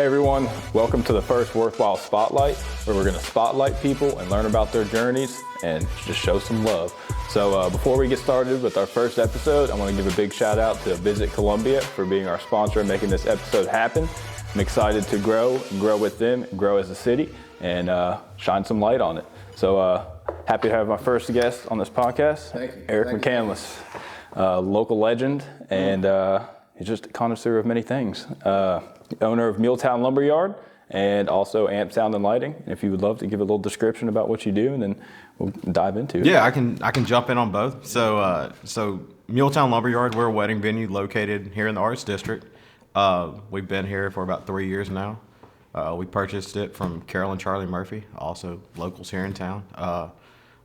Hey everyone, welcome to the first WorthWhile Spotlight, where we're going to spotlight people and learn about their journeys and just show some love. So before we get started with our first episode, I want to give a big shout out to Visit Columbia for being our sponsor and making this episode happen. I'm excited to grow with them, grow as a city, and shine some light on it. So happy to have my first guest on this podcast, Eric McCandless, local legend, and he's just a connoisseur of many things. Owner of Muletown Lumberyard and also Amp Sound and Lighting. And if you would love to give a little description about what you do, and then we'll dive into it. Yeah, I can jump in on both. So Muletown Lumberyard, we're a wedding venue located here in the Arts District. We've been here for about 3 years now. We purchased it from Carol and Charlie Murphy, also locals here in town.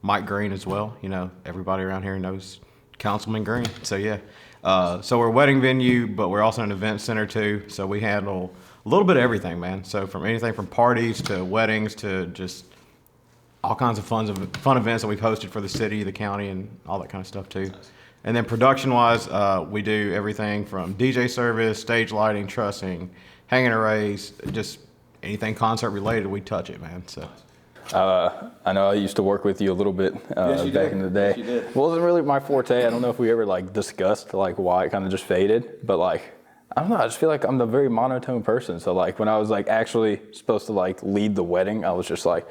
Mike Green as well. You know, everybody around here knows Councilman Green. So yeah. So we're a wedding venue, but we're also an event center too. So we handle a little bit of everything, man. So from anything from parties to weddings to just all kinds of fun events that we've hosted for the city, the county, and all that kind of stuff too. And then production-wise, we do everything from DJ service, stage lighting, trussing, hanging arrays, just anything concert related, we touch it, man. So. I know I used to work with you a little bit back in the day. Yes, you did. It wasn't really my forte. I don't know if we ever discussed why it kind of just faded, but I don't know. I just feel like I'm a very monotone person. So when I was actually supposed to lead the wedding, I was just I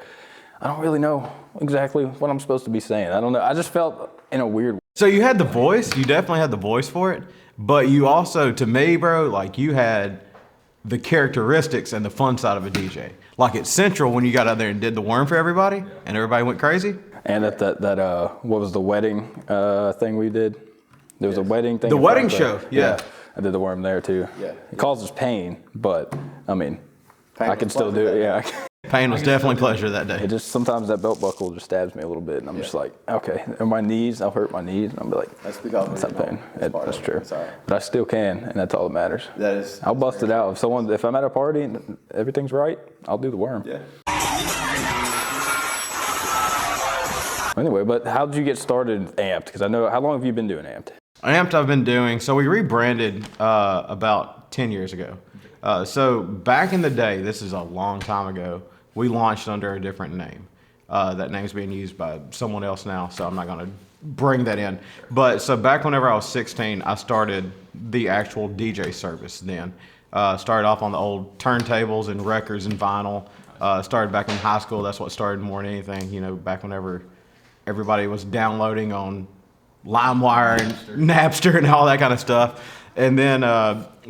don't really know exactly what I'm supposed to be saying. I don't know. I just felt in a weird way. So you had the voice. You definitely had the voice for it, but you also, to me, bro, you had the characteristics and the fun side of a DJ. At Central, when you got out there and did the worm for everybody, and everybody went crazy. And at that what was the wedding thing we did? There was a wedding thing. The wedding show, yeah. I did the worm there too. Yeah. It causes pain, but I mean, I can still do it. Yeah. Pain was definitely pleasure that day. It just sometimes that belt buckle just stabs me a little bit, and I'm just okay. And my knees, I'll hurt my knees, and I'll be that's because it's not pain. That's true. Right. But I still can, and that's all that matters. I'll bust it out. If I'm at a party and everything's right, I'll do the worm. Yeah. Anyway, but how did you get started Amped? Because I know, how long have you been doing Amped? Amped I've been doing, so we rebranded about 10 years ago. So back in the day, this is a long time ago, we launched under a different name. That name's being used by someone else now, so I'm not going to bring that in. But so back whenever I was 16, I started the actual DJ service then. Started off on the old turntables and records and vinyl. Started back in high school. That's what started more than anything, back whenever everybody was downloading on LimeWire and Napster and all that kind of stuff. And then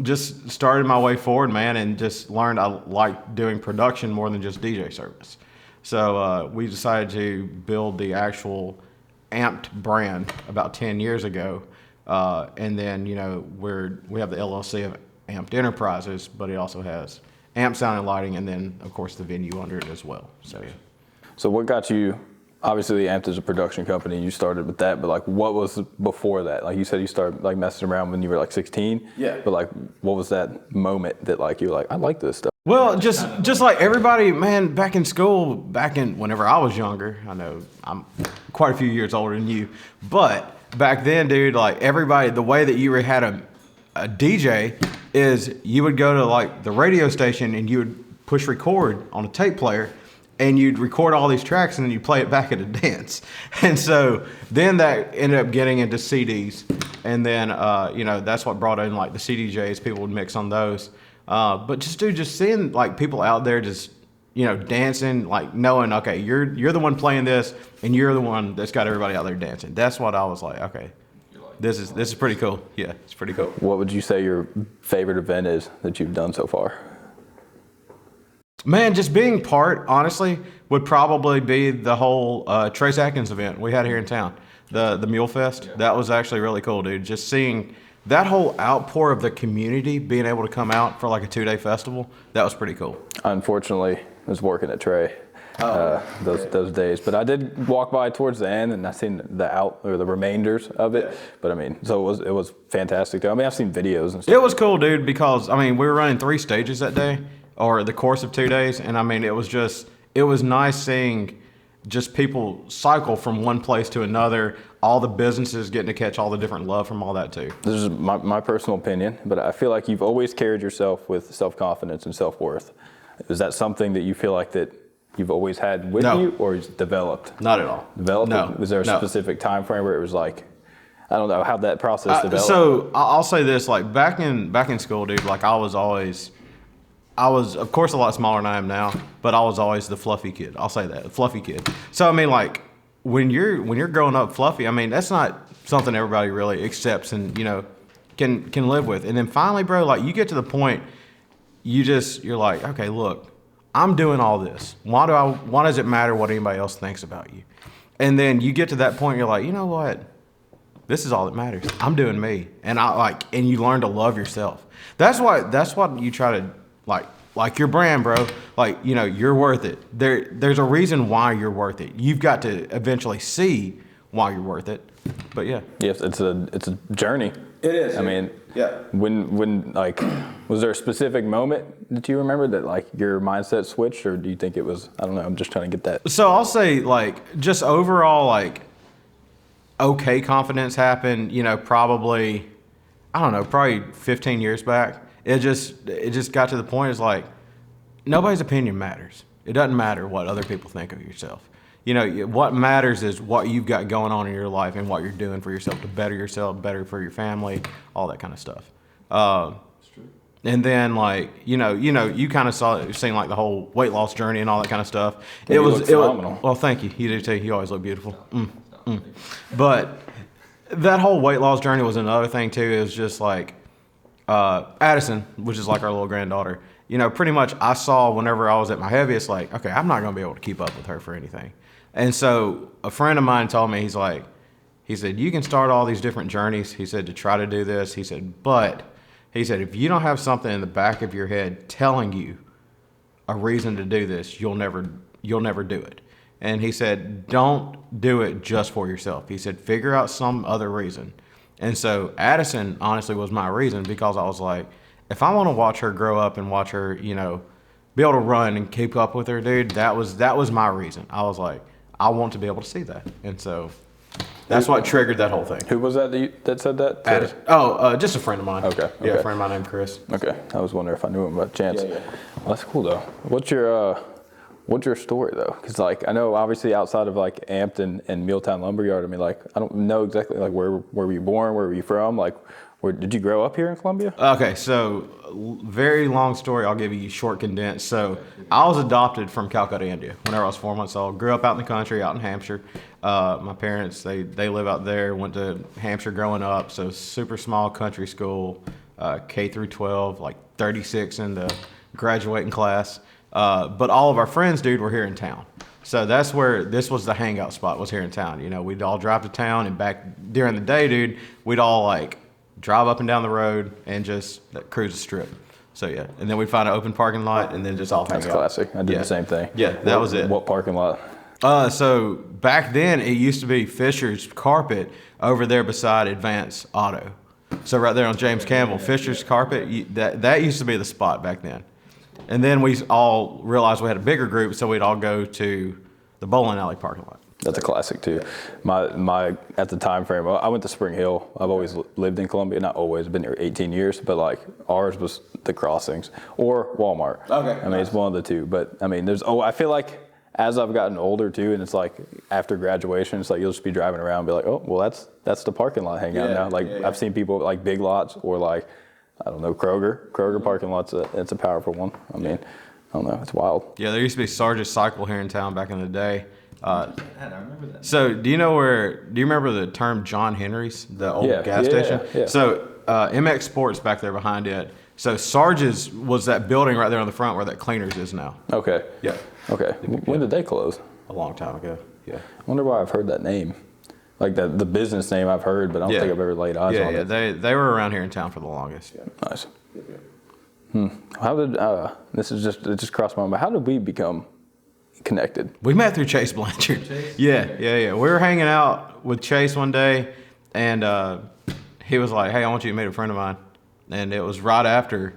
just started my way forward, man, and just learned I like doing production more than just DJ service. So we decided to build the actual Amped brand about 10 years ago. And then, we have the LLC of Amped Enterprises, but it also has Amp Sound and Lighting, and then, of course, the venue under it as well. So, yeah. So what got you, obviously Amped is a production company, you started with that, but what was before that? You said you started messing around when you were 16. Yeah. But what was that moment that you were I like this stuff? Well, just like everybody, man, back in school, whenever I was younger, I know I'm quite a few years older than you, but back then, dude, everybody, the way that you had a DJ is you would go to the radio station and you would push record on a tape player, and you'd record all these tracks and then you'd play it back at a dance. And so then that ended up getting into CDs. And then, that's what brought in the CDJs, people would mix on those. But just seeing people out there just, dancing, knowing, okay, you're the one playing this and you're the one that's got everybody out there dancing. That's what I was okay, this is pretty cool. Yeah, it's pretty cool. What would you say your favorite event is that you've done so far? Man, just being part, honestly, would probably be the whole Trace Atkins event we had here in town, the Mule Fest. Yeah. That was actually really cool, dude. Just seeing that whole outpour of the community being able to come out for a 2-day festival, that was pretty cool. Unfortunately, I was working at Trey those days, but I did walk by towards the end and I seen the remainders of it. Yeah. But so it was fantastic though. I've seen videos and stuff. It was cool, dude, because we were running 3 stages that day, or the course of 2 days, and it was nice seeing just people cycle from one place to another. All the businesses getting to catch all the different love from all that too. This is my personal opinion, but I feel like you've always carried yourself with self-confidence and self-worth. Is that something that you feel like that you've always had with you, or is it developed? Not at all. Developed? No. Was there a specific time frame where it was like, I don't know, how that process developed? So I'll say this, like back in school, dude, like I was, of course, a lot smaller than I am now, but I was always the fluffy kid. I'll say that, the fluffy kid. So I mean, like when you're growing up fluffy, I mean, that's not something everybody really accepts and, you know, can live with. And then finally, bro, like you get to the point, you're like, okay, look, I'm doing all this. Why does it matter what anybody else thinks about you? And then you get to that point, you're like, you know what? This is all that matters. I'm doing me. And and you learn to love yourself. That's what you try to like your brand, bro. Like, you know, you're worth it. There's a reason why you're worth it. You've got to eventually see why you're worth it. But yeah. Yes, it's a journey. It is. I mean, yeah. When like, was there a specific moment that you remember that like your mindset switched, or do you think it was, I don't know, I'm just trying to get that. So I'll say like just overall like okay confidence happened, you know, probably 15 years back. It just got to the point, it's like nobody's opinion matters. It doesn't matter what other people think of yourself. You know, what matters is what you've got going on in your life and what you're doing for yourself to better yourself, better for your family, all that kind of stuff. That's true. And then, like, you kind of seen like the whole weight loss journey and all that kind of stuff. It was phenomenal. Well, thank you. You do too. You always look beautiful. But that whole weight loss journey was another thing too. It was just like Addison, which is like our little granddaughter. You know, pretty much I saw whenever I was at my heaviest, like, okay, I'm not going to be able to keep up with her for anything. And so a friend of mine told me, he said, you can start all these different journeys. He said, to try to do this. He said, if you don't have something in the back of your head telling you a reason to do this, you'll never do it. And he said, don't do it just for yourself. He said, figure out some other reason. And so Addison honestly was my reason, because I was like, if I want to watch her grow up and watch her, you know, be able to run and keep up with her, dude, that was my reason. I was like, I want to be able to see that. And so that's what triggered that whole thing. Who was that that said that? Addison. Just a friend of mine. Okay. Yeah, a friend of mine named Chris. Okay. I was wondering if I knew him by chance. Yeah. Well, that's cool though. What's your story though? Because like I know obviously outside of like Amped and Milltown Lumberyard, I mean like I don't know exactly like where were you born, where were you from, like where did you grow up here in Columbia? Okay, so very long story. I'll give you short condensed. So I was adopted from Calcutta, India, whenever I was 4 months old. Grew up out in the country, out in Hampshire. My parents they live out there. Went to Hampshire growing up, so super small country school, K through 12, like 36 in the graduating class. But all of our friends, dude, were here in town. So that's where this was the hangout spot, was here in town. You know, we'd all drive to town, and back during the day, dude, we'd all like drive up and down the road and just cruise the strip. So yeah, and then we'd find an open parking lot and then just all hang out. That's classic. I did the same thing. Yeah, that was it. What parking lot? So back then it used to be Fisher's Carpet over there beside Advance Auto. So right there on James Campbell, Fisher's Carpet, that used to be the spot back then. And then we all realized we had a bigger group, so we'd all go to the bowling alley parking lot. That's a classic too. My at the time frame, I went to Spring Hill. I've always lived in Columbia, not always, been here 18 years, but like ours was the Crossings or Walmart. Okay. I mean, it's one of the two, but I mean, I feel like as I've gotten older too, and it's like after graduation, it's like you'll just be driving around and be like, oh, well, that's the parking lot hangout now. Like I've seen people like Big Lots or like, I don't know, Kroger parking lots. It's a powerful one. I mean, I don't know, it's wild. Yeah, there used to be Sarge's Cycle here in town back in the day. I remember that. So do you remember the term John Henry's, the old gas station? Yeah. So MX Sports back there behind it. So Sarge's was that building right there on the front where that Cleaners is now. Okay. Yeah. Okay. When did they close? A long time ago. Yeah. I wonder why I've heard that name. Like the business name I've heard, but I don't think I've ever laid eyes on it. Yeah, they were around here in town for the longest. Yeah. Nice. How did it just crossed my mind? How did we become connected? We met through Chase Blanchard. Yeah. We were hanging out with Chase one day, and he was like, "Hey, I want you to meet a friend of mine." And it was right after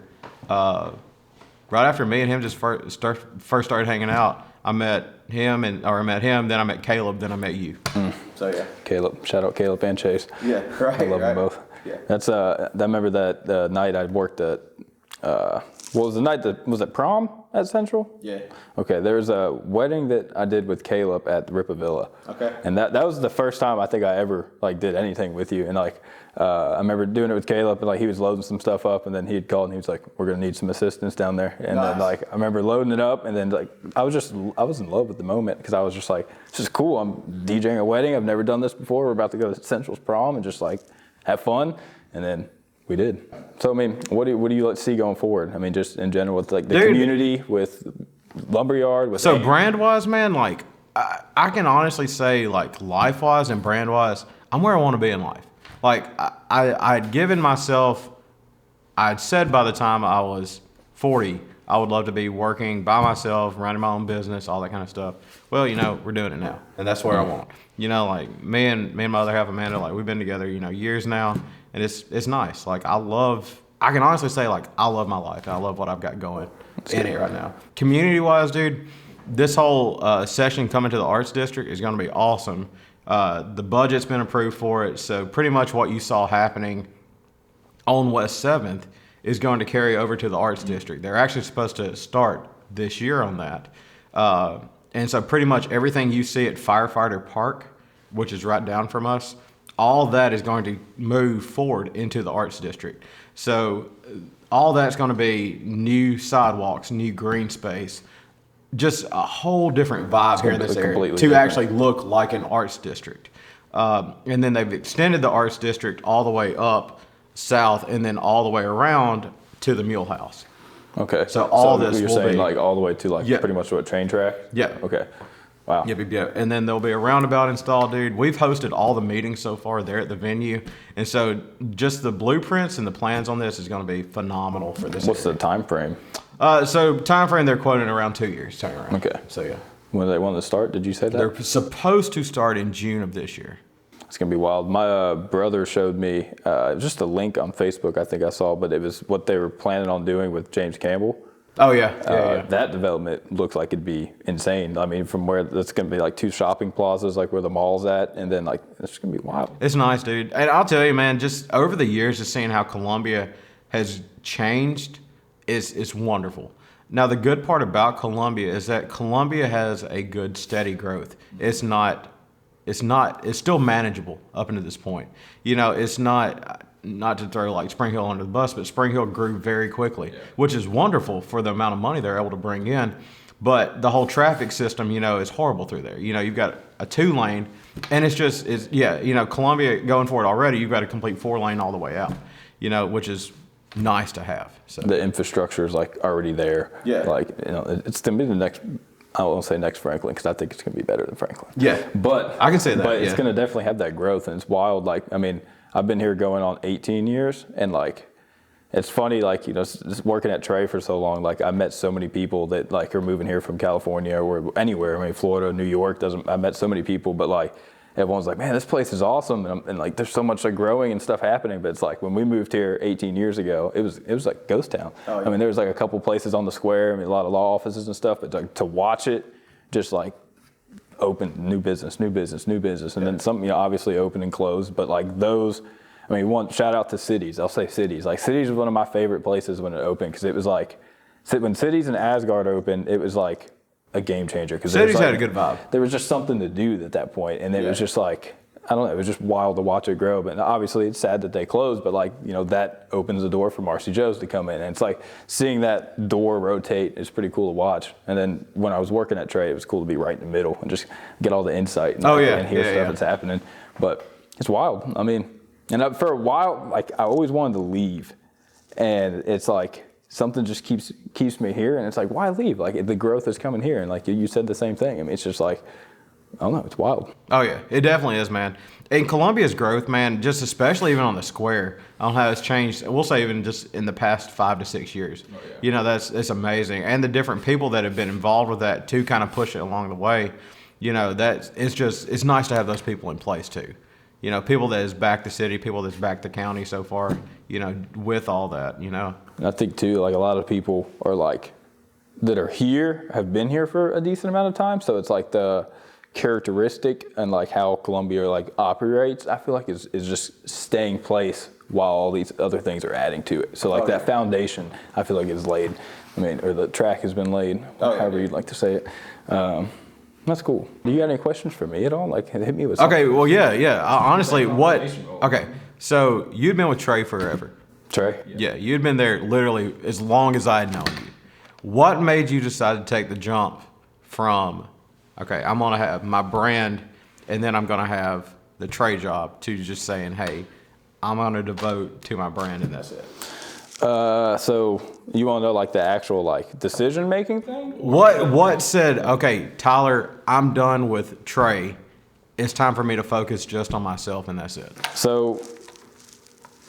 me and him just first started hanging out. I met him, then I met Caleb, then I met you. So yeah. Caleb, shout out Caleb and Chase. Yeah, right. I love them both. Yeah. That's I remember that night I worked at. What was the night was it prom at Central? Yeah. Okay, there was a wedding that I did with Caleb at the Ripavilla. Okay. And that was the first time I think I ever like did anything with you. And like I remember doing it with Caleb, and like he was loading some stuff up, and then he'd called and he was like, "We're gonna need some assistance down there." And then like I remember loading it up, and then like I was in love with the moment because I was just like, "This is cool. I'm DJing a wedding. I've never done this before. We're about to go to Central's prom and just like have fun." And then we did. So I mean, what do you see going forward? I mean, just in general with like the community, with Lumberyard, with brand wise, man, like I can honestly say like life wise and brand wise, I'm where I want to be in life. Like I'd given myself, I'd said by the time I was 40, I would love to be working by myself, running my own business, all that kind of stuff. Well, we're doing it now, and that's where I want. Like me and my other half, Amanda, like we've been together, years now. And it's nice. Like I can honestly say like I love my life. And I love what I've got going in it right now. Community wise, dude, this whole session coming to the Arts District is going to be awesome. The budget's been approved for it. So pretty much what you saw happening on West 7th is going to carry over to the Arts District. They're actually supposed to start this year on that. And so pretty much everything you see at Firefighter Park, which is right down from us, all that is going to move forward into the Arts District. So all that's going to be new sidewalks, new green space, just a whole different vibe here in this area to actually look like an Arts District. And then they've extended the Arts District all the way up south and then all the way around to the Mule House. Okay. So all this you're will saying be like all the way to like pretty much what train track? Yeah. Okay. Wow. Yeah. And then there'll be a roundabout installed, dude. We've hosted all the meetings so far there at the venue. And so just the blueprints and the plans on this is going to be phenomenal for this. What's the time frame? So time frame, they're quoting around 2 years turnaround. Okay. So yeah. When do they want to start? Did you say that? They're supposed to start in June of this year. It's going to be wild. My brother showed me just a link on Facebook I think I saw, but it was what they were planning on doing with James Campbell. Oh, yeah. That development looks like it'd be insane. I mean, from where that's going to be like 2 shopping plazas, like where the mall's at, and then like it's going to be wild. It's nice, dude. And I'll tell you, man, just over the years, just seeing how Columbia has changed is wonderful. Now, the good part about Columbia is that Columbia has a good, steady growth. It's still manageable up until this point. It's not to throw like Spring Hill under the bus, but Spring Hill grew very quickly, which is wonderful for the amount of money they're able to bring in. But the whole traffic system, is horrible through there. You've got a 2-lane, and Columbia going forward already, you've got a complete 4-lane all the way out, which is nice to have. So the infrastructure is like already there. Yeah. Like, it's going to be the next, I won't say next Franklin, because I think it's going to be better than Franklin. Yeah. But I can say that. But it's going to definitely have that growth, and it's wild. Like, I mean, I've been here going on 18 years, and like, it's funny, like, just working at Trey for so long, like I met so many people that like are moving here from California or anywhere. I mean, Florida, New York, I met so many people, but like everyone's like, man, this place is awesome. And like, there's so much like growing and stuff happening. But it's like when we moved here 18 years ago, it was like ghost town. Oh, yeah. I mean, there was like a couple places on the square. I mean, a lot of law offices and stuff, but like to watch it just like open new business, and then something, obviously open and closed, but like those, I mean, shout out to Cities. I'll say Cities. Like Cities was one of my favorite places when it opened, because it was like, when Cities and Asgard opened, it was like a game changer. Cities had a good vibe. There was just something to do at that point, and it was just like, I don't know, it was just wild to watch it grow. But obviously it's sad that they closed, but like, that opens the door for Marcy Joe's to come in. And it's like seeing that door rotate is pretty cool to watch. And then when I was working at Trey, it was cool to be right in the middle and just get all the insight and hear stuff that's happening. But it's wild. I mean, and for a while, like I always wanted to leave, and it's like something just keeps me here. And it's like, why leave? Like the growth is coming here. And like you said the same thing. I mean, it's just like, I don't know, it's wild. Oh yeah, it definitely is, man. And Columbia's growth, man, just especially even on the square, I don't know how it's changed. We'll say even just in the past 5 to 6 years. Oh, yeah. It's amazing. And the different people that have been involved with that to kind of push it along the way, it's nice to have those people in place too. People that has backed the city, people that's backed the county so far, with all that, And I think too, like a lot of people are like, that are here have been here for a decent amount of time. So it's like the characteristic and like how Columbia like operates, I feel like is just staying place while all these other things are adding to it. So like that foundation, I feel like is laid. I mean, or the track has been laid, however you'd like to say it. That's cool. Do you got any questions for me at all? Like, hit me with something. Okay, well, yeah. Honestly, okay, so you'd been with Trey forever. Trey? Yeah, you'd been there literally as long as I had known you. What made you decide to take the jump from, okay, I'm going to have my brand and then I'm going to have the Trey job, to just saying, hey, I'm going to devote to my brand and that's it? So you want to know like the actual like decision making thing? What said, okay, Tyler, I'm done with Trey. It's time for me to focus just on myself and that's it. So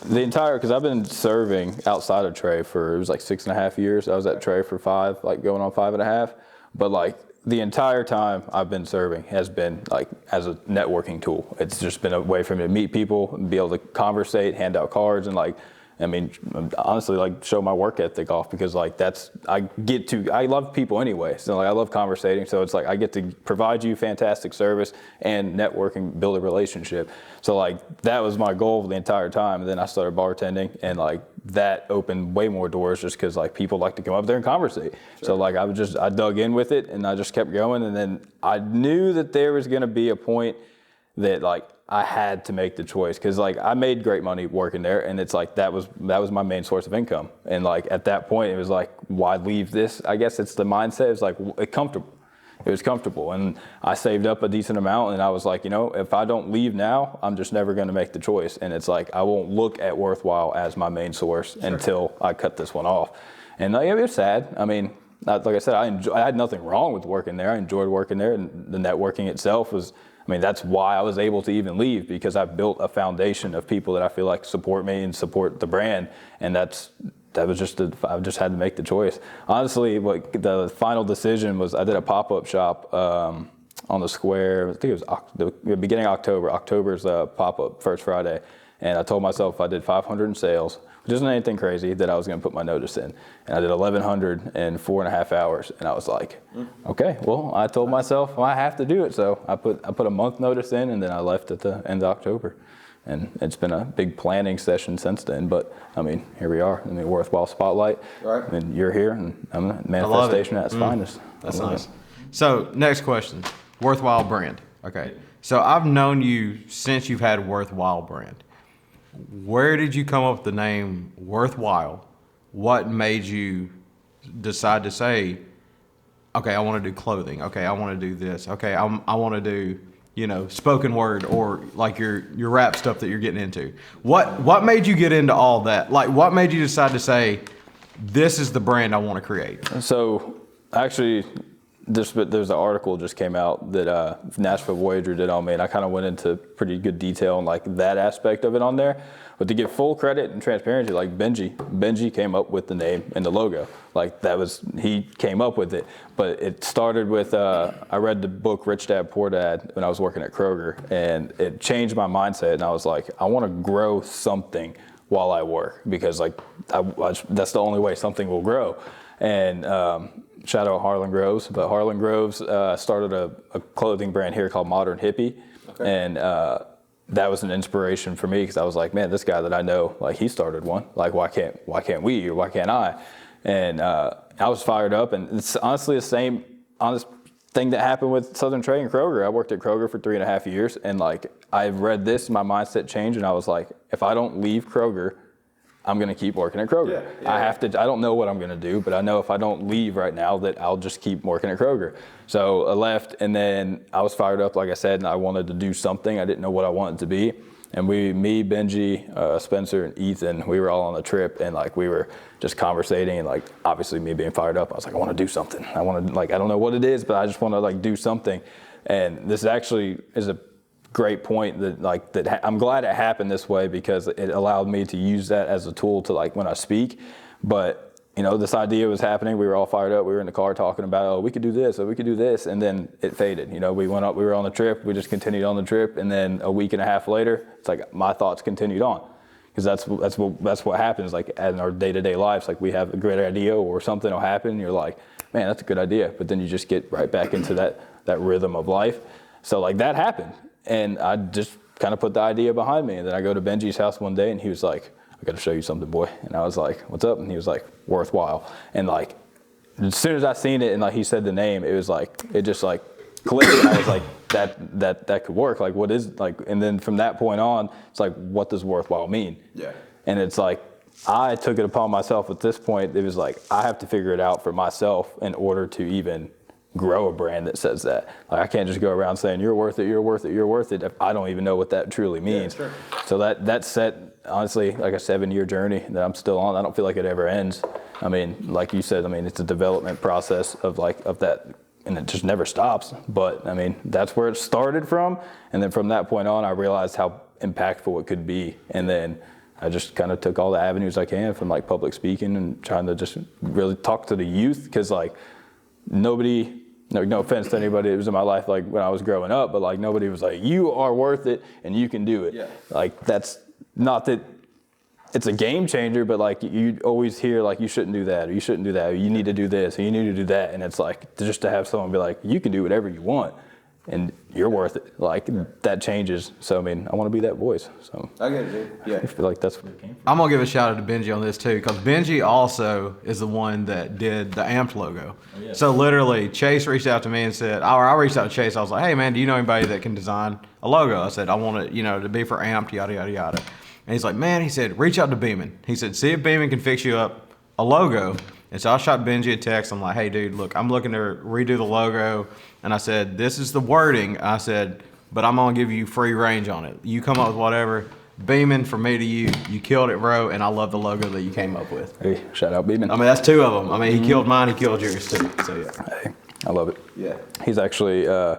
because I've been serving outside of Trey for, it was like 6.5 years. I was at Trey for 5, like going on 5.5. But like the entire time I've been serving has been like as a networking tool. It's just been a way for me to meet people, be able to conversate, hand out cards, and like, I mean, honestly, like show my work ethic off, because like I love people anyway. So like I love conversating. So it's like I get to provide you fantastic service and networking, build a relationship. So like that was my goal the entire time. And then I started bartending, and like that opened way more doors just because like people like to come up there and conversate. Sure. So like I dug in with it and I just kept going. And then I knew that there was going to be a point that like I had to make the choice, because like I made great money working there, and it's like that was my main source of income. And like at that point it was like, why leave this? I guess it's the mindset. It's like it was comfortable, and I saved up a decent amount, and I was like, if I don't leave now, I'm just never going to make the choice. And it's like I won't look at WorthWhile as my main source until I cut this one off. And like, it was sad. I mean, like I said, I had nothing wrong with working there. I enjoyed working there, and the networking itself was, I mean, that's why I was able to even leave, because I've built a foundation of people that I feel like support me and support the brand. And I just had to make the choice. Honestly, what the final decision was, I did a pop-up shop on the square. I think it was the beginning of October. October's pop-up, first Friday. And I told myself if I did 500 in sales, which isn't anything crazy, that I was going to put my notice in. And I did 1,100 in 4.5 hours. And I was like, okay, well, I told myself I have to do it. So I put a month notice in, and then I left at the end of October. And it's been a big planning session since then. But I mean, here we are. I mean, WorthWhile Spotlight. Right. And you're here, and I'm a manifestation at its finest. That's nice. So next question, WorthWhile brand. Okay. So I've known you since you've had WorthWhile brand. Where did you come up with the name WorthWhile? What made you decide to say, okay, I want to do clothing. Okay, I want to do this. Okay, I want to do, spoken word, or like your rap stuff that you're getting into. What made you get into all that? Like, what made you decide to say, this is the brand I want to create? So actually, there's an article just came out that Nashville Voyager did on me, and I kind of went into pretty good detail on like that aspect of it on there. But to give full credit and transparency, like Benji came up with the name and the logo. Like he came up with it. But it started with, I read the book Rich Dad Poor Dad when I was working at Kroger, and it changed my mindset. And I was like, I want to grow something while I work, because like that's the only way something will grow. And shout out Harlan Groves, but Harlan Groves started a clothing brand here called Modern Hippie. Okay. And that was an inspiration for me, because I was like, man, this guy that I know, like he started one. Like why can't we, or why can't I? And I was fired up, and it's honestly the same honest thing that happened with Southern Trey and Kroger. I worked at Kroger for 3.5 years, and like I read this, my mindset changed, and I was like, if I don't leave Kroger, I'm going to keep working at Kroger. Yeah. I don't know what I'm going to do, but I know if I don't leave right now that I'll just keep working at Kroger. So I left, and then I was fired up, like I said, and I wanted to do something. I didn't know what I wanted to be. And me, Benji, Spencer, and Ethan, we were all on a trip, and like we were just conversating, and like obviously me being fired up, I was like, I want to do something. I don't know what it is, but I just want to like do something. And this actually is a great point that I'm glad it happened this way, because it allowed me to use that as a tool to like when I speak. But this idea was happening. We were all fired up. We were in the car talking about, we could do this, or we could do this, and then it faded. We went up. We were on the trip. We just continued on the trip, and then a week and a half later, it's like my thoughts continued on, because that's what happens. Like in our day-to-day lives, like we have a great idea or something will happen. And you're like, man, that's a good idea. But then you just get right back into that rhythm of life. So like that happened. And I just kind of put the idea behind me. And then I go to Benji's house one day and he was like, I got to show you something, boy. And I was like, what's up? And he was like, WorthWhile. And like, as soon as I seen it and like he said the name, it was like, it just like clicked. And I was like, that could work. Like, what is like, and then from that point on, it's like, what does WorthWhile mean? Yeah. And it's like, I took it upon myself at this point. It was like, I have to figure it out for myself in order to even grow a brand that says that. Like, I can't just go around saying, you're worth it, you're worth it, you're worth it, if I don't even know what that truly means. Yeah, sure. So that set, honestly, like a 7-year journey that I'm still on. I don't feel like it ever ends. I mean, like you said, I mean, it's a development process of that, and it just never stops. But I mean, that's where it started from. And then from that point on, I realized how impactful it could be. And then I just kind of took all the avenues I can, from like public speaking and trying to just really talk to the youth. Because like nobody, no offense to anybody that was in my life like when I was growing up, but like nobody was like, you are worth it and you can do it. Yeah. Like, that's not that it's a game changer, but like you always hear like, you shouldn't do that, or you shouldn't do that, or you need to do this, or you need to do that. And it's like, just to have someone be like, you can do whatever you want and you're worth it. Like, that changes. So, I mean, I want to be that voice. So I get it, dude. Yeah. I feel like that's where it came from. I'm going to give a shout out to Benji on this too, because Benji also is the one that did the Amped logo. Oh, yeah. So literally, Chase reached out to me and said, I reached out to Chase. I was like, hey man, do you know anybody that can design a logo? I said, I want it, to be for Amped, yada, yada, yada. And he's like, man, he said, reach out to Beeman. He said, see if Beeman can fix you up a logo. And so I shot Benji a text. I'm like, hey dude, look, I'm looking to redo the logo. And I said, this is the wording. I said, but I'm going to give you free range on it. You come up with whatever. Beeman, from me to you, you killed it, bro. And I love the logo that you came up with. Hey, shout out Beeman. I mean, that's 2 of them. I mean, he killed mine, he killed yours too. So yeah. Hey, I love it. Yeah. He's actually, I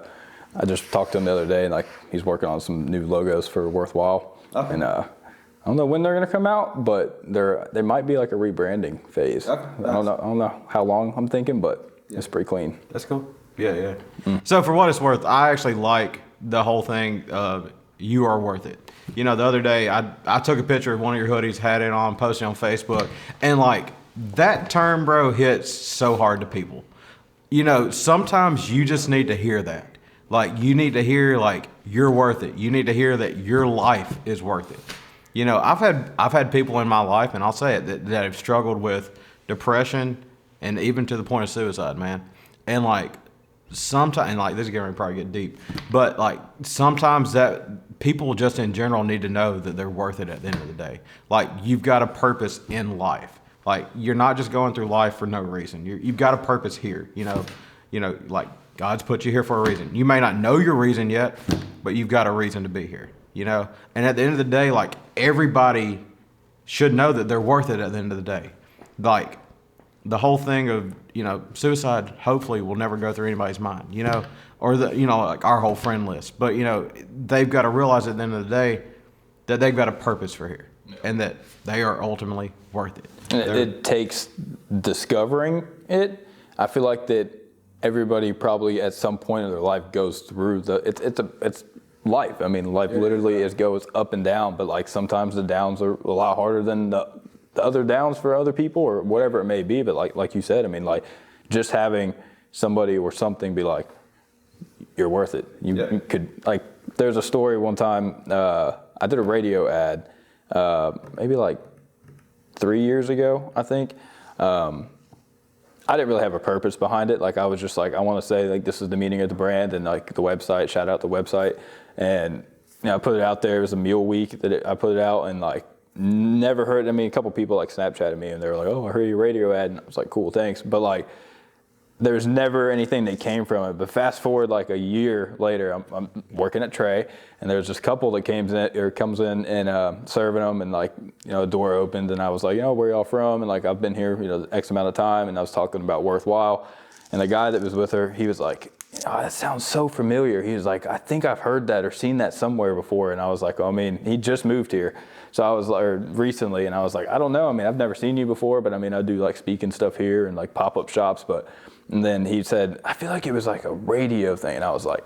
just talked to him the other day, and like, he's working on some new logos for WorthWhile. Okay. And I don't know when they're gonna come out, but they might be like a rebranding phase. Okay. I don't know how long I'm thinking, but it's pretty clean. That's cool. Yeah. So for what it's worth, I actually like the whole thing of you are worth it. The other day I took a picture of one of your hoodies, had it on, posted on Facebook, and like that term, bro, hits so hard to people. Sometimes you just need to hear that. Like, you need to hear like you're worth it. You need to hear that your life is worth it. I've had people in my life, and I'll say it, that have struggled with depression and even to the point of suicide, man. And like sometimes, and like this is going to probably get deep, but like sometimes that people just in general need to know that they're worth it at the end of the day. Like, you've got a purpose in life. Like, you're not just going through life for no reason. You've got a purpose here. Like God's put you here for a reason. You may not know your reason yet, but you've got a reason to be here. And at the end of the day, like, everybody should know that they're worth it at the end of the day. Like, the whole thing of, suicide hopefully will never go through anybody's mind, or like our whole friend list. But, they've got to realize at the end of the day that they've got a purpose for here, and that they are ultimately worth it. And it takes discovering it. I feel like that everybody probably at some point in their life goes through it's life. I mean, life literally goes up and down, but like sometimes the downs are a lot harder than the other downs for other people, or whatever it may be. But like you said, I mean, like, just having somebody or something be like, you're worth it. You could, like, there's a story one time, I did a radio ad, maybe like 3 years ago, I think. I didn't really have a purpose behind it. Like, I was just like, I want to say, like, this is the meaning of the brand, and like the website, shout out the website. And I put it out there. It was a meal week that I put it out, and like, never heard. I mean, a couple people like Snapchatted me, and they were like, "Oh, I heard your radio ad," and I was like, "Cool, thanks." But like, there's never anything that came from it. But fast forward like a year later, I'm working at Trey, and there's this couple that comes in and serving them, and like, a door opened, and I was like, where y'all from? And like, I've been here, X amount of time, and I was talking about WorthWhile, and the guy that was with her, he was like, "Oh, that sounds so familiar." He was like, "I think I've heard that or seen that somewhere before." And I was like, I mean, he just moved here. So I was like, recently, and I was like, I don't know. I mean, I've never seen you before, but I mean, I do like speaking stuff here and like pop-up shops. And then he said, I feel like it was like a radio thing. And I was like,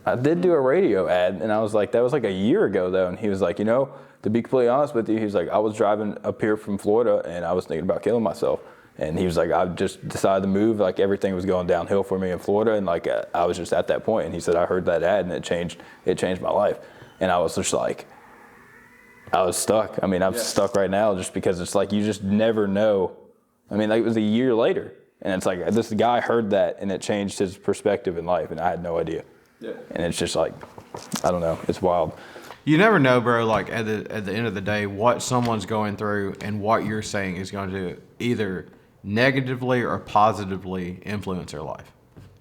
I did do a radio ad. And I was like, that was like a year ago though. And he was like, to be completely honest with you, he's like, I was driving up here from Florida and I was thinking about killing myself. And he was like, I just decided to move. Like everything was going downhill for me in Florida, and like I was just at that point. And he said, I heard that ad, and it changed my life. And I was just like, I was stuck. I mean, I'm stuck right now just because it's like you just never know. I mean, like it was a year later, and it's like this guy heard that, and it changed his perspective in life, and I had no idea. Yeah. And it's just like, I don't know, it's wild. You never know, bro. Like at the end of the day, what someone's going through and what you're saying is going to either negatively or positively influence their life.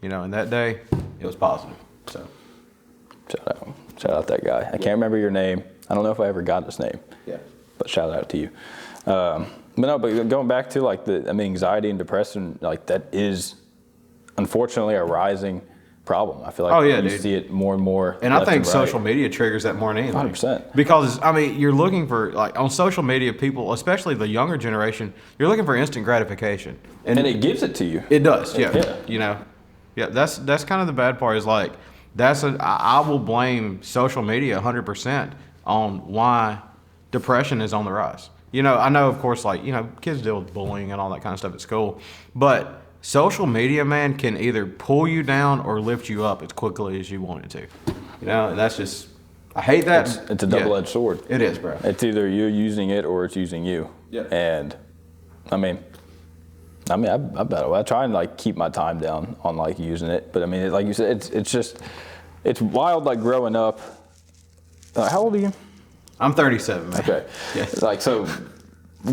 You know, and that day it was positive. So shout out that guy. I can't remember your name. I don't know if I ever got his name. Yeah. But shout out to you. But going back to like anxiety and depression, like that is unfortunately a rising problem. I feel like you see it more and more. And I think social media triggers that more than anything. 100%. Because I mean, you're looking for like on social media, people, especially the younger generation, you're looking for instant gratification, and it gives it to you. It does. Yeah. You know. Yeah. That's kind of the bad part. Is like I will blame social media 100% on why depression is on the rise. You know, I know, of course, like, you know, kids deal with bullying and all that kind of stuff at school, but social media, man, can either pull you down or lift you up as quickly as you want it to. You know, and that's just, I hate that. It's a double-edged sword. It is, bro. It's either you're using it or it's using you. Yeah. And, I mean, I try and, like, keep my time down on, like, using it. But, I mean, like you said, it's wild, like, growing up. How old are you? I'm 37, man. Okay. Yeah. Like, so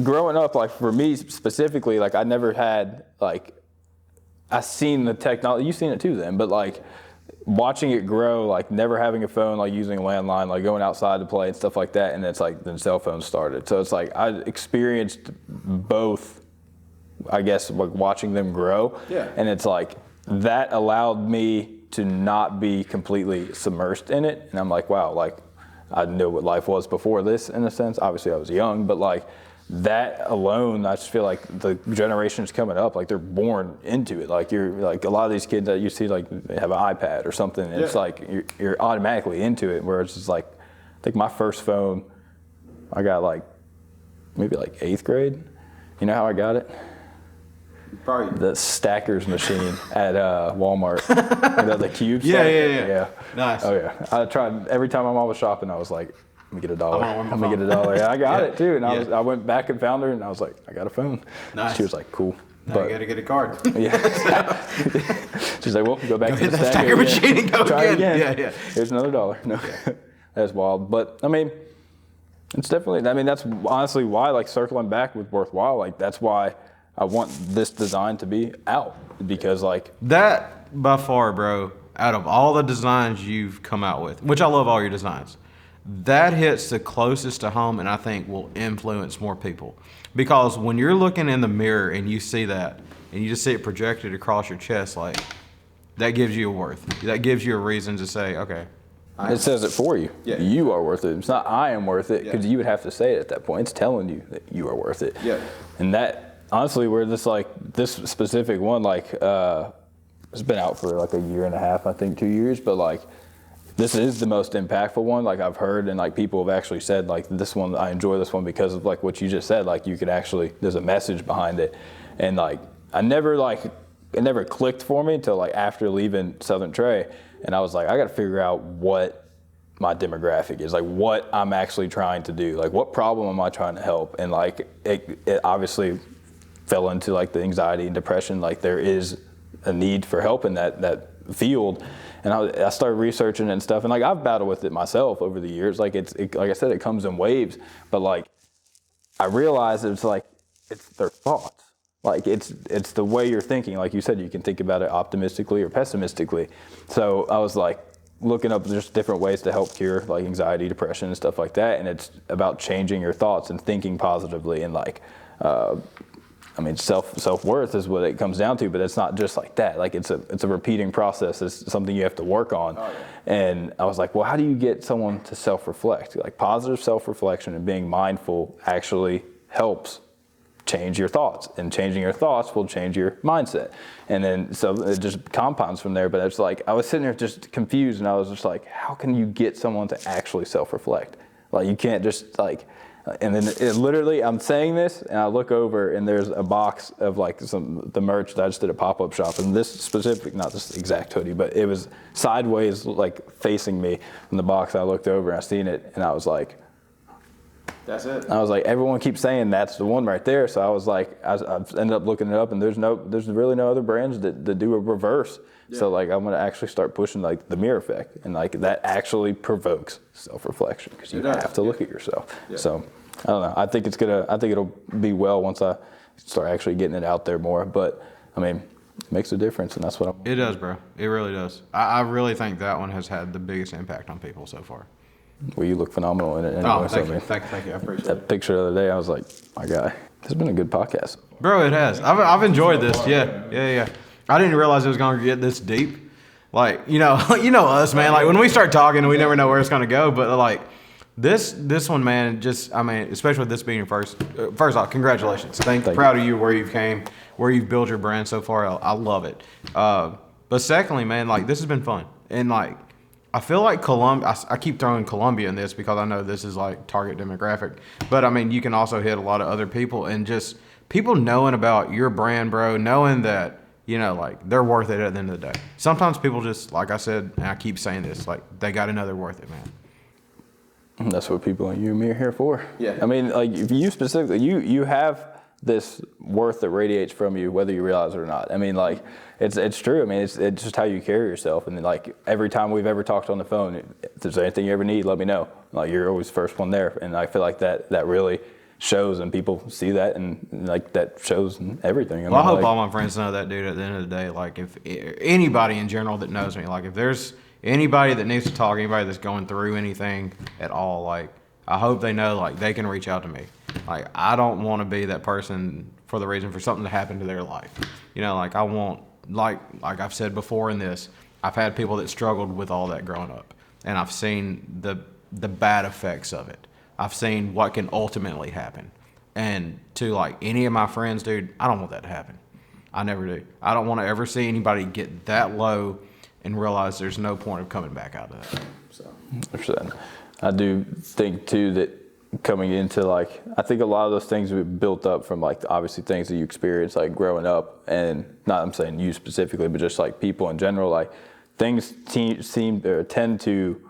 growing up, like for me specifically, like I never had, like, I seen the technology, you've seen it too then, but like watching it grow, like never having a phone, like using a landline, like going outside to play and stuff like that. And it's like, then cell phones started. So it's like, I experienced both, I guess, like watching them grow. Yeah. And it's like, that allowed me to not be completely submersed in it. And I'm like, wow, like, I knew what life was before this, in a sense. Obviously, I was young, but like that alone, I just feel like the generations coming up, like they're born into it. Like you're like a lot of these kids that you see, like they have an iPad or something. And it's like you're automatically into it. Whereas it's like, I think my first phone, I got like maybe like 8th grade. You know how I got it? Probably the stackers machine at Walmart. You know, the cubes. Yeah. Nice. Oh yeah. I tried every time my mom was shopping. I was like, "Let me get $1. Let me get $1." Yeah, I got it too. And I went back and found her, and I was like, "I got a phone." Nice. She was like, "Cool." Now you gotta get a card. Yeah. She's like, "Well, go back to the stacker machine and go try again. Yeah. Here's another $1. No, that's wild. But I mean, it's definitely. I mean, that's honestly why, like, circling back with WorthWhile, like that's why I want this design to be out, because like that by far, bro, out of all the designs you've come out with, which I love all your designs, that hits the closest to home and I think will influence more people. Because when you're looking in the mirror and you see that and you just see it projected across your chest, like that gives you a worth. That gives you a reason to say, okay. It says it for you. Yeah. You are worth it. It's not I am worth it, because you would have to say it at that point. It's telling you that you are worth it. Yeah. And that, honestly, where this specific one, like, it's been out for like a year and a half, I think 2 years, but like, this is the most impactful one, like I've heard, and like people have actually said, like, this one, I enjoy this one because of like what you just said, like you could actually, there's a message behind it. And like, it never clicked for me until like after leaving Southern Trey, and I was like, I got to figure out what my demographic is, like what I'm actually trying to do, like what problem am I trying to help. And like, it obviously fell into like the anxiety and depression, like there is a need for help in that field. And I started researching and stuff, and like I've battled with it myself over the years. Like like I said, it comes in waves, but like I realized it's their thoughts. Like it's the way you're thinking. Like you said, you can think about it optimistically or pessimistically. So I was like looking up just different ways to help cure like anxiety, depression, and stuff like that. And it's about changing your thoughts and thinking positively, and like, I mean, self-worth is what it comes down to, but it's not just like that. Like it's a repeating process. It's something you have to work on. Oh, yeah. And I was like, well, how do you get someone to self-reflect? Like positive self-reflection and being mindful actually helps change your thoughts, and changing your thoughts will change your mindset. And then, so it just compounds from there. But it's like, I was sitting there just confused, and I was just like, how can you get someone to actually self-reflect? Like you can't just like, And then it literally, I'm saying this, and I look over, and there's a box of like the merch that I just did a pop-up shop. And this specific, not this exact hoodie, but it was sideways, like facing me in the box. I looked over, and I seen it, and I was like, That's it. I was like, everyone keeps saying that's the one right there. So I was like, I ended up looking it up, and there's really no other brands that do a reverse. Yeah. So like, I'm gonna actually start pushing like the mirror effect, and like that actually provokes self-reflection because you have to look at yourself. Yeah. So I don't know. I think it'll be well once I start actually getting it out there more. But I mean, it makes a difference, and that's what I'm. It does, bro. It really does. I really think that one has had the biggest impact on people so far. Well, you look phenomenal in it. Anyway, oh, thank you. Thank you. I appreciate that picture the other day. I was like, my guy, this has been a good podcast. Bro, it has. I've enjoyed this. Yeah. I didn't realize it was going to get this deep. Like, you know us, man. Like when we start talking, we never know where it's going to go. But like this one, man, just, I mean, especially with this being your first off, congratulations. Thank you. Proud of you where you've came, where you've built your brand so far. I love it. But secondly, man, like this has been fun. And like, I feel like Columbia, I keep throwing Columbia in this because I know this is like target demographic, but I mean, you can also hit a lot of other people, and just people knowing about your brand, bro, knowing that, you know, like they're worth it at the end of the day. Sometimes people just, like I said, and I keep saying this, like they got to know they're worth it, man. That's what people like you and me are here for. Yeah. I mean, like if you specifically, you have this worth that radiates from you, whether you realize it or not. I mean, like, it's true. I mean, it's just how you carry yourself. And like every time we've ever talked on the phone, if there's anything you ever need, let me know. Like you're always the first one there. And I feel like that really shows, and people see that, and like that shows in everything. I hope all my friends know that, dude, at the end of the day. Like if anybody in general that knows me, like if there's anybody that needs to talk, anybody that's going through anything at all, like I hope they know, like they can reach out to me. Like I don't want to be that person for the reason for something to happen to their life. You know, like I want, like I've said before in this, I've had people that struggled with all that growing up, and I've seen the bad effects of it. I've seen what can ultimately happen. And to like any of my friends, dude, I don't want that to happen. I never do. I don't want to ever see anybody get that low and realize there's no point of coming back out of that. So 100%. I do think too that coming into like, I think a lot of those things we've built up from like obviously things that you experience like growing up, and not I'm saying you specifically, but just like people in general, like things tend to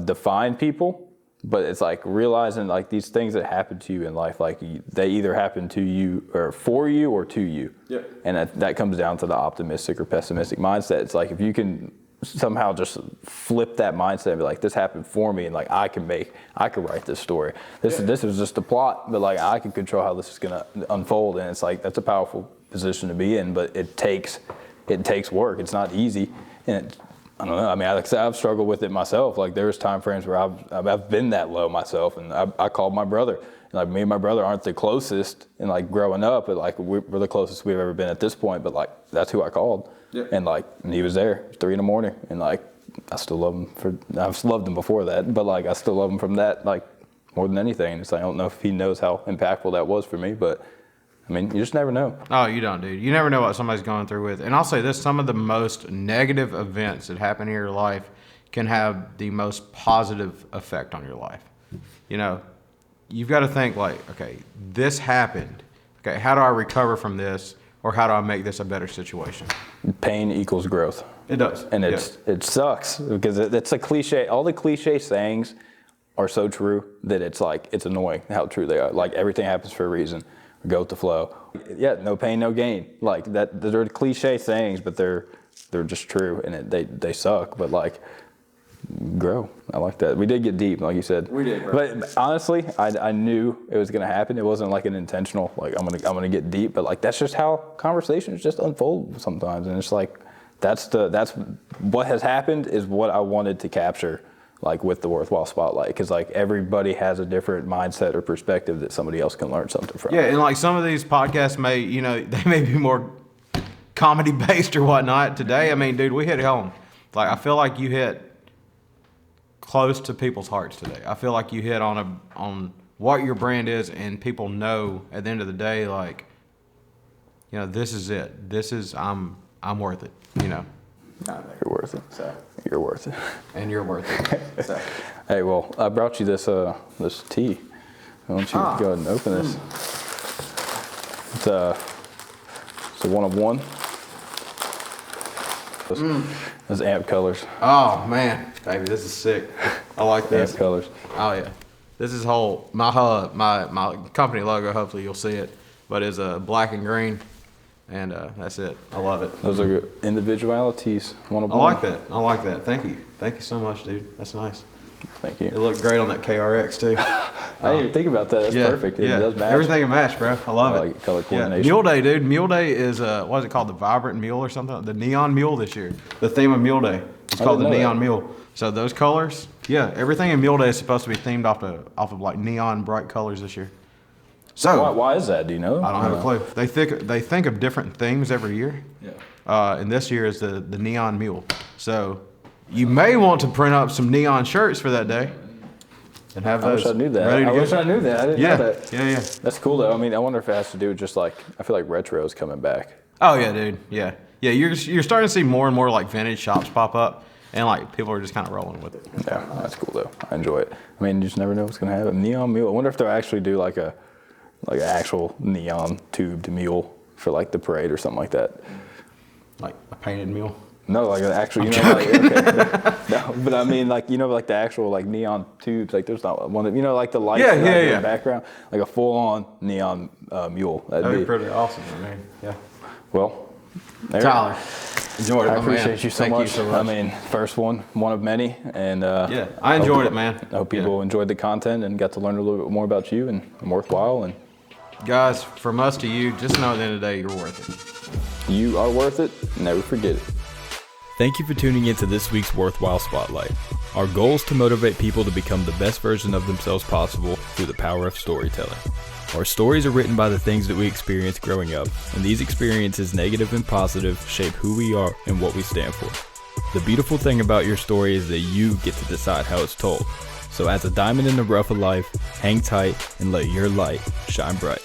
define people. But it's like realizing like these things that happen to you in life, like they either happen to you or for you or to you. Yep. And that comes down to the optimistic or pessimistic mindset. It's like if you can somehow just flip that mindset and be like, this happened for me, and like I can write this story. This is just a plot, but like I can control how this is gonna unfold. And it's like that's a powerful position to be in, but it takes work. It's not easy, and I don't know. I mean, like I said, I've struggled with it myself. Like there's time frames where I've been that low myself, and I called my brother. And like me and my brother aren't the closest, and like growing up, but like we're the closest we've ever been at this point. But like that's who I called, and like and he was there 3 a.m, and like I still love him I've loved him before that, but like I still love him from that like more than anything. And it's like I don't know if he knows how impactful that was for me, but. I mean, you just never know. Oh, you don't, dude. You never know what somebody's going through with. And I'll say this, some of the most negative events that happen in your life can have the most positive effect on your life. You know, you've got to think like, okay, this happened. Okay, how do I recover from this? Or how do I make this a better situation? Pain equals growth. It does. And it sucks because it's a cliche. All the cliche sayings are so true that it's like, it's annoying how true they are. Like everything happens for a reason. Go with the flow. Yeah, no pain, no gain. Like that, they're cliche sayings, but they're just true, and they suck. But like, grow. I like that. We did get deep, like you said. We did, bro. But honestly, I knew it was gonna happen. It wasn't like an intentional. Like I'm gonna get deep, but like that's just how conversations just unfold sometimes, and it's like that's what has happened is what I wanted to capture. Like with the WorthWhile Spotlight, because like everybody has a different mindset or perspective that somebody else can learn something from. Yeah, and like some of these podcasts may, they may be more comedy based or whatnot. Today, I mean, dude, we hit home. Like I feel like you hit close to people's hearts today. I feel like you hit on what your brand is, and people know at the end of the day, like, this is it. This is I'm worth it. You're worth it. So. You're worth it. And you're worth it. So. Hey, well, I brought you this tea. Why don't you go ahead and open this? It's a one of one. Those amp colors. Oh man, baby, this is sick. I like this. Amp colors. Oh yeah, this is my company logo. Hopefully you'll see it, but it's black and green, and that's it. I love it. Those are good individualities. One of I one. like that. I like that. Thank you so much, dude. That's nice. Thank you. It looked great on that KRX too. I didn't even think about that. That's perfect. It does match. Everything will match, bro. I love it. Like color coordination. Mule Day, dude. Mule Day is what is it called? The Vibrant Mule or something? The Neon Mule this year. The theme of Mule Day. It's called the didn't know Neon that. Mule. So those colors, everything in Mule Day is supposed to be themed off of like neon bright colors this year. So Why is that? Do you know? I don't have a clue. They think of different themes every year. Yeah. And this year is the Neon Mule. So you may want to print up some neon shirts for that day. And have I those wish I knew that. ready to I go. wish I knew that. I didn't know that. Yeah. That's cool though. I mean, I wonder if it has to do with just like I feel like retro is coming back. Oh yeah, dude. Yeah. You're starting to see more and more like vintage shops pop up, and like people are just kind of rolling with it. Yeah, that's cool though. I enjoy it. I mean, you just never know what's gonna happen. Neon mule. I wonder if they'll actually do like an actual neon tubed mule for like the parade or something like that. Like a painted mule. No, like an actual, no, but I mean, like, like the actual, like, neon tubes, like, there's not one, like the lights in the background, like a full-on neon mule. That'd be pretty awesome, man. Yeah. Well, Eric, Tyler, enjoyed it, I my man. appreciate you so Thank much. you so much. I mean, first one of many, and I enjoyed it, man. I hope people enjoyed the content and got to learn a little bit more about you and Worthwhile. And guys, from us to you, just know at the end of the day, you're worth it. You are worth it. Never forget it. Thank you for tuning into this week's Worthwhile Spotlight. Our goal is to motivate people to become the best version of themselves possible through the power of storytelling. Our stories are written by the things that we experienced growing up, and these experiences, negative and positive, shape who we are and what we stand for. The beautiful thing about your story is that you get to decide how it's told. So as a diamond in the rough of life, hang tight and let your light shine bright.